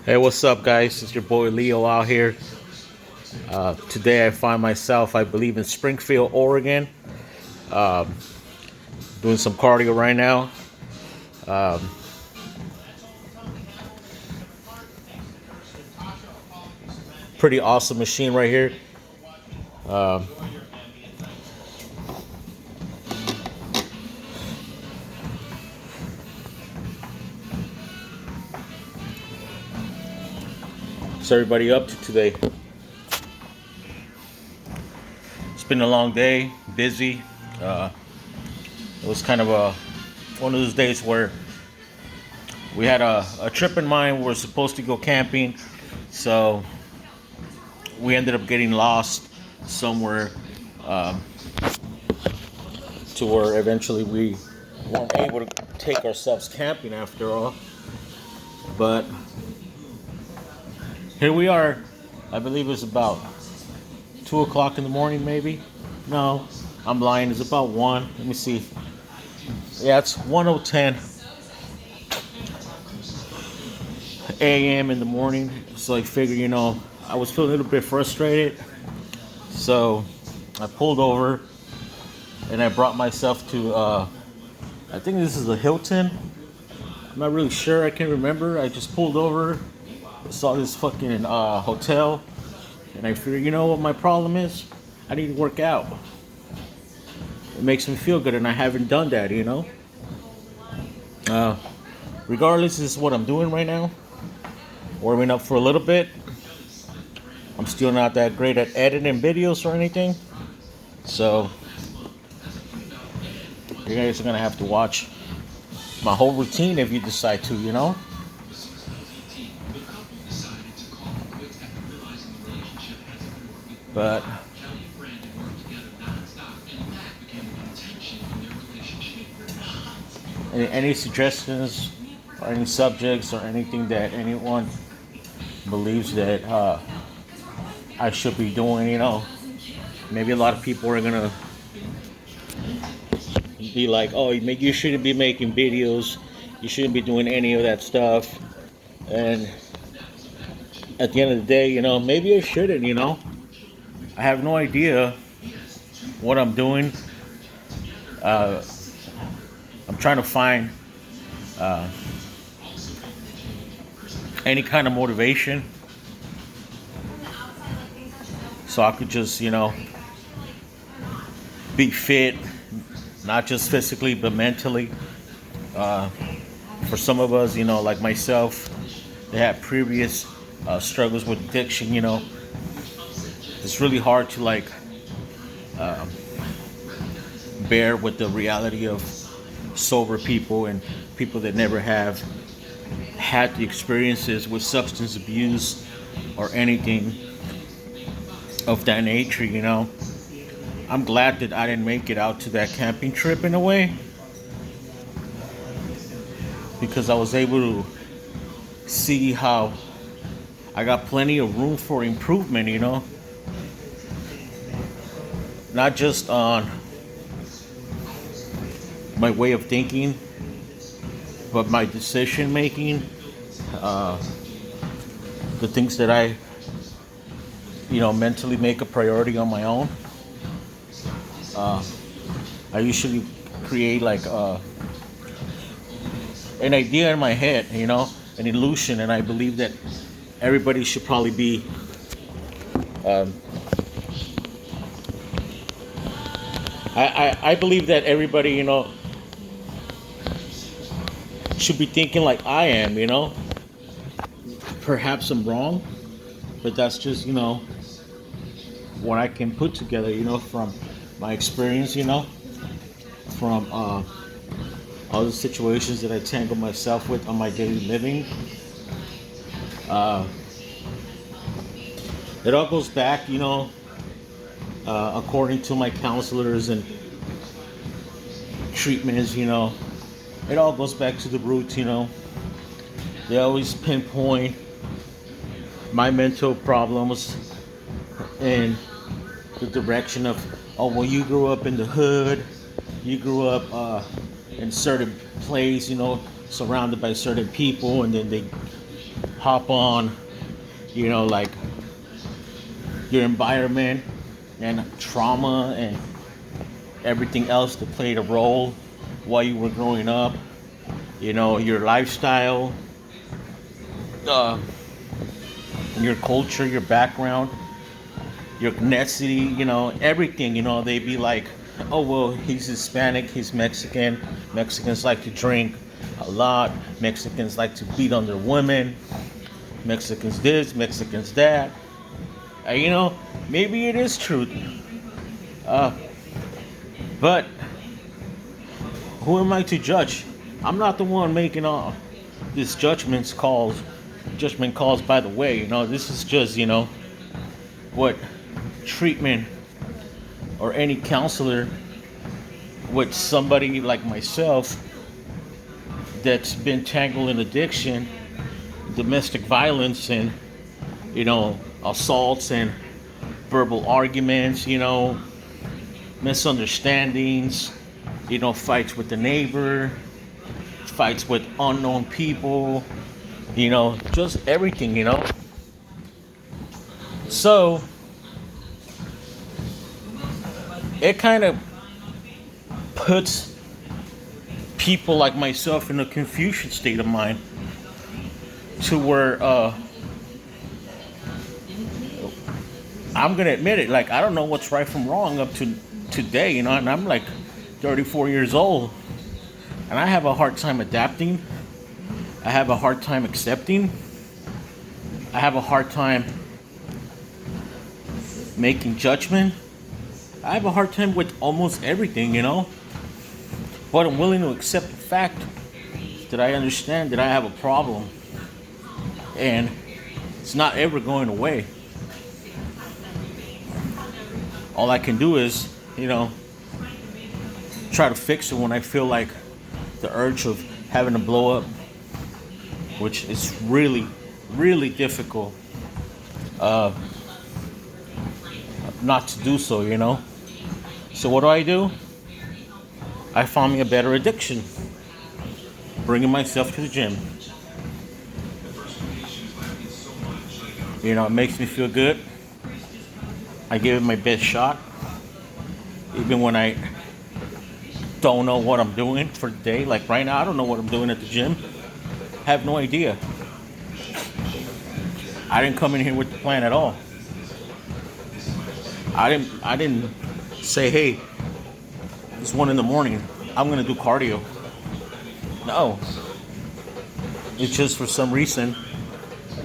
Hey, what's up, guys? It's your boy Leo out here. Today I find myself, I believe, in Springfield, Oregon, doing some cardio right now. Pretty awesome machine right here. What's everybody up to today? It's been a long day, busy. Uh, it was kind of one of those days where we had a trip in mind. We were supposed to go camping, so we ended up getting lost somewhere to where eventually we weren't able to take ourselves camping after all. But here we are. I believe it's about 2 o'clock in the morning, maybe. No, I'm lying. It's about one. Let me see. Yeah, it's 1:10 a.m. in the morning. So I figured, I was feeling a little bit frustrated. So I pulled over and I brought myself to. I think this is a Hilton. I'm not really sure. I can't remember. I just pulled over, saw this fucking hotel, and I figured, you know what my problem is? I need to work out. It makes me feel good, and I haven't done that. Uh, Regardless, this is what I'm doing right now. Warming up for a little bit. I'm still not that great at editing videos or anything, so you guys are gonna have to watch my whole routine if you decide to. But any suggestions or any subjects or anything that anyone believes that I should be doing. Maybe a lot of people are gonna be like, "Oh, you shouldn't be making videos. You shouldn't be doing any of that stuff." And at the end of the day, maybe I shouldn't. I have no idea what I'm doing. Uh, I'm trying to find uh, any kind of motivation so I could just, be fit, not just physically but mentally. Uh, for some of us, like myself, they had previous struggles with addiction. It's really hard to like bear with the reality of sober people and people that never have had the experiences with substance abuse or anything of that nature. I'm glad that I didn't make it out to that camping trip in a way because I was able to see how I got plenty of room for improvement. Not just on my way of thinking, but my decision making, uh, the things that I, mentally make a priority on my own. Uh, I usually create like an idea in my head, an illusion, and I believe that everybody should probably be. Um, I believe that everybody, should be thinking like I am. Perhaps I'm wrong, but that's just, what I can put together, from my experience, from all the situations that I tangle myself with on my daily living. Uh, it all goes back, according to my counselors and treatments, it all goes back to the roots. They always pinpoint my mental problems in the direction of, oh, well, you grew up in the hood, you grew up in certain place, surrounded by certain people, and then they hop on, like your environment and trauma and everything else that played a role while you were growing up, your lifestyle, uh, your culture, your background, your ethnicity, everything, they'd be like, oh, well, he's Hispanic, he's Mexican. Mexicans like to drink a lot. Mexicans like to beat on their women. Mexicans this, Mexicans that. Maybe it is true. But who am I to judge? I'm not the one making all this judgment calls by the way. This is just, what treatment or any counselor with somebody like myself that's been tangled in addiction, domestic violence, and assaults and verbal arguments, misunderstandings, fights with the neighbor, fights with unknown people, just everything, So it kind of puts people like myself in a confusion state of mind to where I'm gonna admit it, like I don't know what's right from wrong up to today, and I'm like 34 years old, and I have a hard time adapting. I have a hard time accepting. I have a hard time making judgment. I have a hard time with almost everything, but I'm willing to accept the fact that I understand that I have a problem, and it's not ever going away. All I can do is, try to fix it when I feel like the urge of having to blow up, which is really, really difficult not to do so, So what do? I found me a better addiction, bringing myself to the gym. It makes me feel good. I give it my best shot, even when I don't know what I'm doing for the day. Like right now, I don't know what I'm doing at the gym. I have no idea. I didn't come in here with the plan at all. I didn't say, hey, it's 1 a.m, I'm gonna do cardio. No. It's just for some reason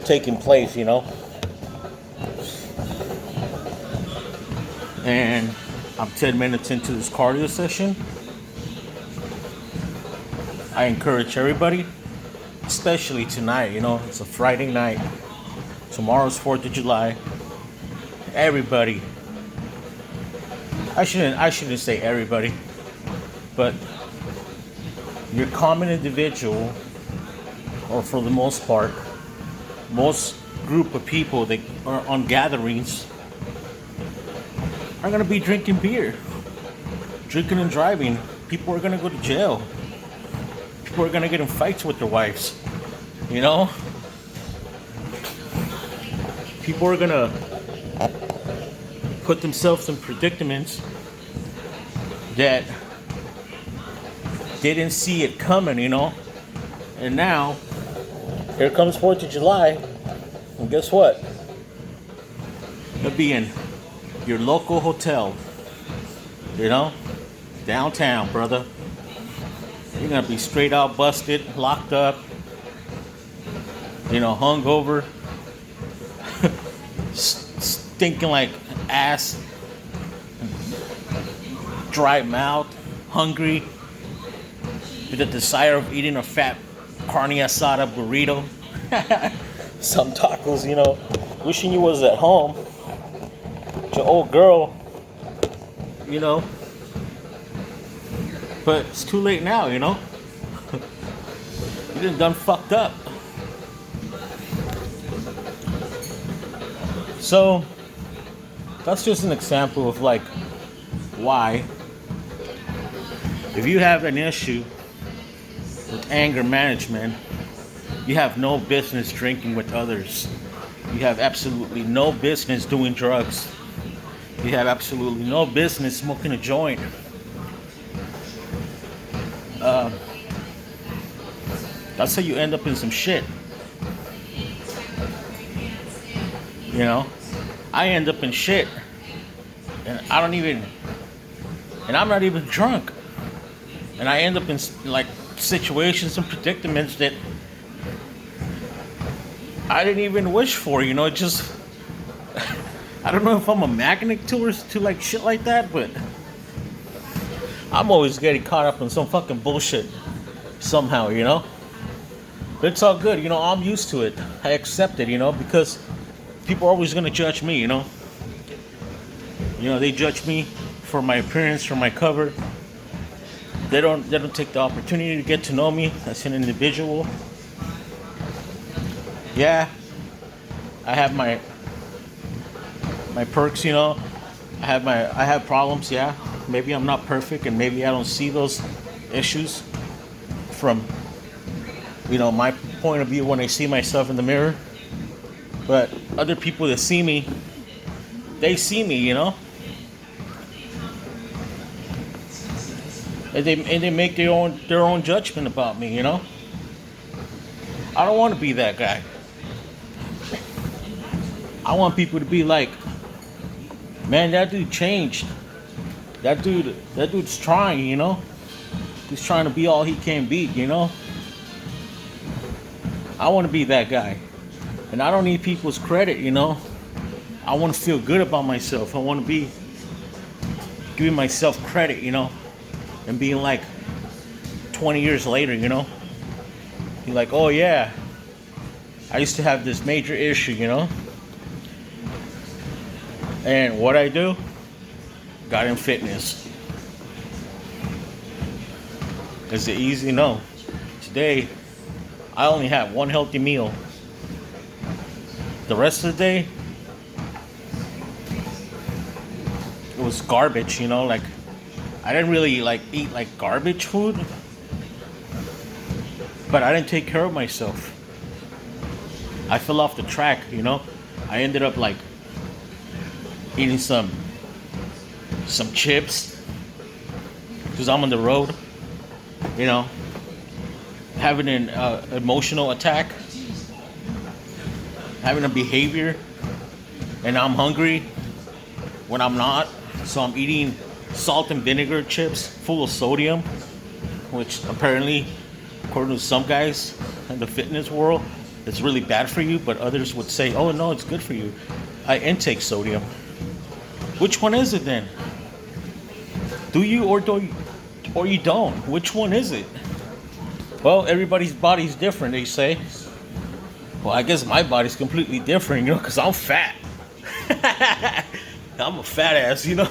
taking place, And I'm 10 minutes into this cardio session. I encourage everybody, especially tonight, it's a Friday night. Tomorrow's 4th of July. Everybody. I shouldn't say everybody, but your common individual, or for the most part, most group of people that are on gatherings are going to be drinking beer, drinking and driving. People are going to go to jail. People are going to get in fights with their wives. People are going to put themselves in predicaments that they didn't see it coming, And now, here comes 4th of July, and guess what? You'll be in your local hotel, downtown, brother. You're gonna be straight out busted, locked up, hungover, stinking like ass, dry mouth, hungry, with the desire of eating a fat carne asada burrito, some tacos, wishing you was at home, with your old girl, but it's too late now, you done fucked up. So that's just an example of like why, if you have an issue with anger management, You have no business drinking with others. You have absolutely no business doing drugs. You have absolutely no business smoking a joint. Uh, that's how you end up in some shit. You know, I end up in shit, and I'm not even drunk, and I end up in like situations and predicaments that I didn't even wish for. You know, it just I don't know if I'm a magnet to like shit like that, but I'm always getting caught up in some fucking bullshit somehow. You know, but it's all good. You know, I'm used to it. I accept it. You know, because people are always gonna judge me. You know, they judge me for my appearance, for my cover. They don't take the opportunity to get to know me as an individual. Yeah, I have my perks, you know. I have problems, yeah. Maybe I'm not perfect and maybe I don't see those issues from my point of view when I see myself in the mirror. But other people that see me, they see me, you know. And they make their own judgment about me, you know. I don't want to be that guy. I want people to be like, man, that dude changed. That dude's trying, you know. He's trying to be all he can be, you know. I want to be that guy. And I don't need people's credit, you know. I want to feel good about myself. I want to be giving myself credit, you know. And being like 20 years later, you know. You're like, oh yeah, I used to have this major issue, you know. And what I do? Got in fitness. It's an easy no. Today, I only had one healthy meal. The rest of the day, it was garbage, you know, like, I didn't really like eat like garbage food, but I didn't take care of myself. I fell off the track, you know. I ended up like eating some chips because I'm on the road, you know, having an emotional attack, having a behavior, and I'm hungry when I'm not, so I'm eating salt and vinegar chips full of sodium, which apparently, according to some guys in the fitness world, it's really bad for you, but others would say, oh no, it's good for you. I intake sodium. Which one is it then? Do you or you don't? Which one is it? Well, everybody's body's different, they say. Well, I guess my body's completely different, you know, because I'm fat. I'm a fat ass, you know.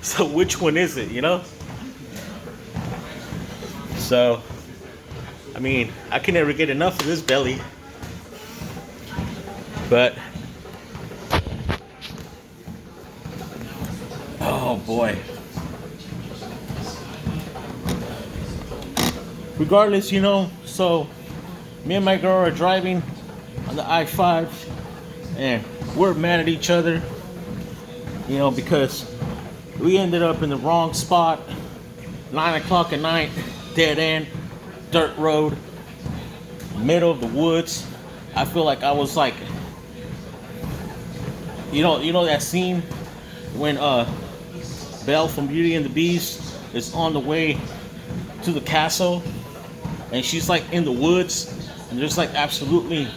So which one is it, you know? So, I mean, I can never get enough of this belly. But, oh boy. Regardless, you know, so me and my girl are driving on the I-5 and we're mad at each other, you know, because we ended up in the wrong spot, 9 o'clock at night, dead end, dirt road, middle of the woods. I feel like I was like, you know that scene when Belle from Beauty and the Beast is on the way to the castle, and she's like in the woods, and there's like absolutely,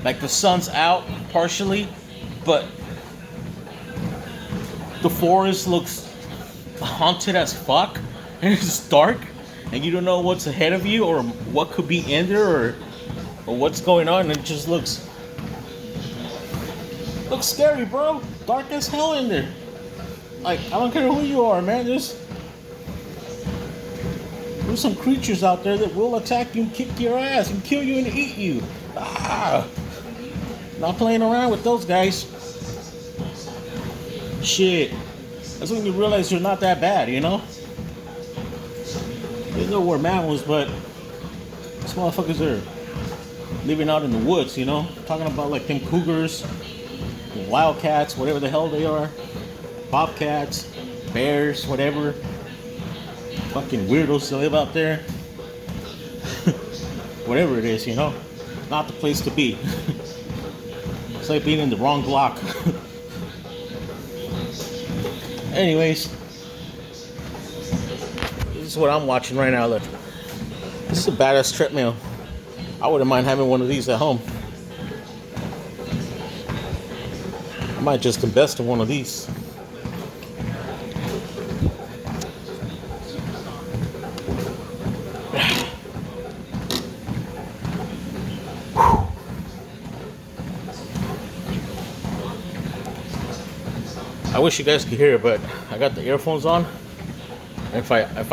like the sun's out partially, but the forest looks haunted as fuck, and it's dark, and you don't know what's ahead of you or what could be in there or what's going on. And it just looks scary, bro. Dark as hell in there. Like, I don't care who you are, man. There's some creatures out there that will attack you and kick your ass and kill you and eat you. Not playing around with those guys. Shit. That's when you realize you're not that bad, you know? They know we're mammals, but these motherfuckers are living out in the woods, you know? Talking about like them cougars, wildcats, whatever the hell they are, bobcats, bears, whatever. Fucking weirdos that live out there. Whatever it is, you know? Not the place to be. It's like being in the wrong block. Anyways, this is what I'm watching right now. Look, this is a badass treadmill. I wouldn't mind having one of these at home. I might just invest in one of these. I wish you guys could hear it, but I got the earphones on. If I